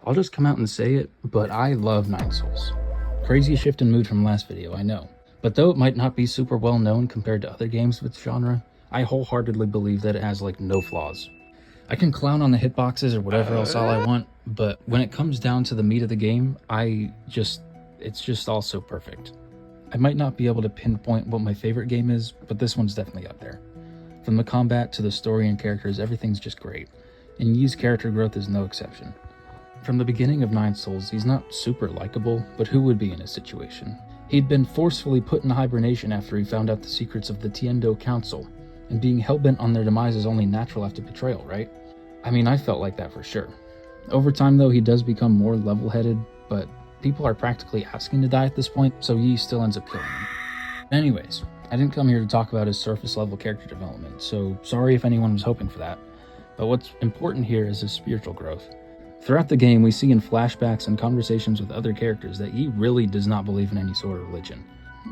I'll just come out and say it, but I love Nine Souls. Crazy shift in mood from last video, I know. But though it might not be super well known compared to other games of its genre, I wholeheartly believe that it has like no flaws. I can clown on the hitboxes or whatever else all I want, but when it comes down to the meat of the game, it's just all so perfect. I might not be able to pinpoint what my favorite game is, but this one's definitely up there. From the combat to the story and characters, everything's just great, and Yi's character growth is no exception. From the beginning of Nine Souls, he's not super likable, but who would be in his situation? He'd been forcefully put in hibernation after he found out the secrets of the Tiendo Council, and being hellbent on their demise is only natural after betrayal, right? I mean, I felt like that for sure. Over time though, he does become more level-headed, but people are practically asking to die at this point, so Yi still ends up killing him. Anyways, I didn't come here to talk about his surface level character development, so sorry if anyone was hoping for that. But what's important here is his spiritual growth. Throughout the game, we see in flashbacks and conversations with other characters that Yi really does not believe in any sort of religion.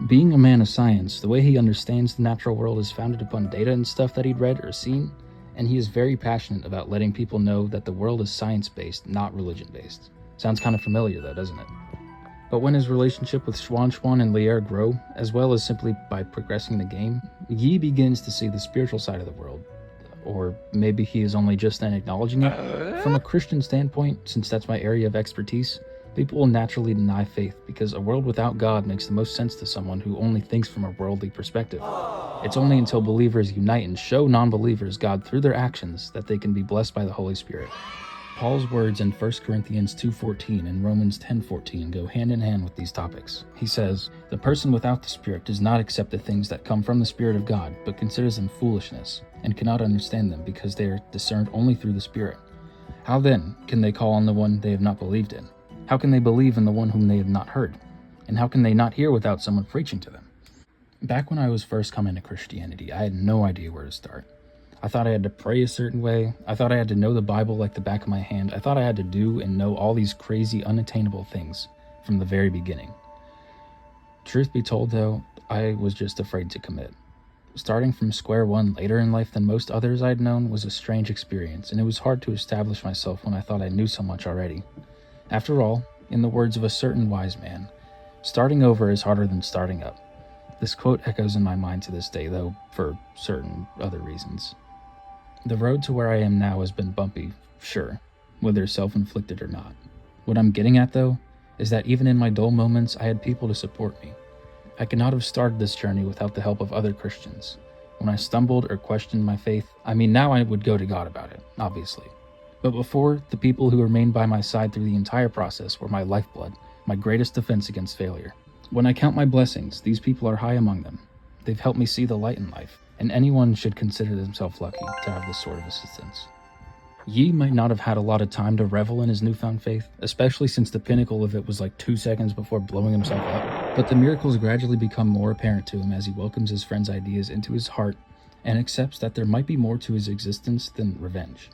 Being a man of science, the way he understands the natural world is founded upon data and stuff that he'd read or seen, and he is very passionate about letting people know that the world is science-based, not religion-based. Sounds kind of familiar though, doesn't it? But when his relationship with Xuan and Lier grow, as well as simply by progressing the game, Yi begins to see the spiritual side of the world. Or maybe he is only just then acknowledging it. From a Christian standpoint, since that's my area of expertise, people will naturally deny faith because a world without God makes the most sense to someone who only thinks from a worldly perspective. It's only until believers unite and show non-believers God through their actions that they can be blessed by the Holy Spirit. Paul's words in 1 Corinthians 2:14 and Romans 10:14 go hand in hand with these topics. He says, "The person without the Spirit does not accept the things that come from the Spirit of God, but considers them foolishness, and cannot understand them because they are discerned only through the Spirit. How then can they call on the one they have not believed in? How can they believe in the one whom they have not heard? And how can they not hear without someone preaching to them?" Back when I was first coming to Christianity, I had no idea where to start. I thought I had to pray a certain way. I thought I had to know the Bible like the back of my hand. I thought I had to do and know all these crazy, unattainable things from the very beginning. Truth be told though, I was just afraid to commit. Starting from square one later in life than most others I'd known was a strange experience, and it was hard to establish myself when I thought I knew so much already. After all, in the words of a certain wise man, starting over is harder than starting up. This quote echoes in my mind to this day though, for certain other reasons. The road to where I am now has been bumpy, sure, whether self-inflicted or not. What I'm getting at though, is that even in my dull moments, I had people to support me. I could not have started this journey without the help of other Christians. When I stumbled or questioned my faith, now I would go to God about it, obviously. But before, the people who remained by my side through the entire process were my lifeblood, my greatest defense against failure. When I count my blessings, these people are high among them. They've helped me see the light in life, and anyone should consider themselves lucky to have this sort of assistance. Yi might not have had a lot of time to revel in his newfound faith, especially since the pinnacle of it was like 2 seconds before blowing himself up, but the miracles gradually become more apparent to him as he welcomes his friend's ideas into his heart and accepts that there might be more to his existence than revenge.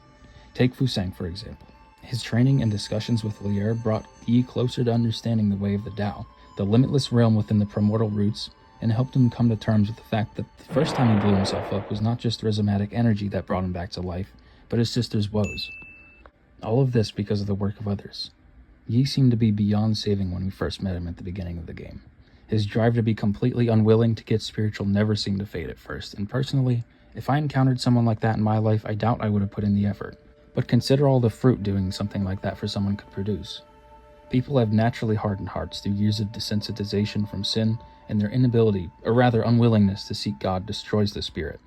Take Fusang for example. His training and discussions with Lier brought Yi closer to understanding the way of the Tao, the limitless realm within the primordial roots, and helped him come to terms with the fact that the first time he blew himself up was not just rhizomatic energy that brought him back to life, but his sister's woes. All of this because of the work of others. Yi seemed to be beyond saving when we first met him at the beginning of the game. His drive to be completely unwilling to get spiritual never seemed to fade at first, and personally, if I encountered someone like that in my life, I doubt I would have put in the effort. But consider all the fruit doing something like that for someone could produce. People have naturally hardened hearts through years of desensitization from sin, and their inability, or rather unwillingness to seek God destroys the spirit.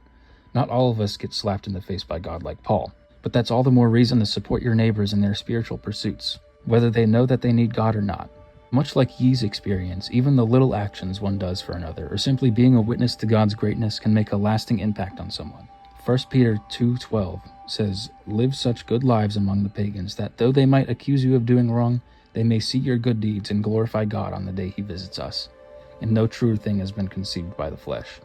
Not all of us get slapped in the face by God like Paul, but that's all the more reason to support your neighbors in their spiritual pursuits, whether they know that they need God or not. Much like Yi's experience, even the little actions one does for another, or simply being a witness to God's greatness can make a lasting impact on someone. 1 Peter 2:12 says, "Live such good lives among the pagans that though they might accuse you of doing wrong, they may see your good deeds and glorify God on the day he visits us. And no truer thing has been conceived by the flesh."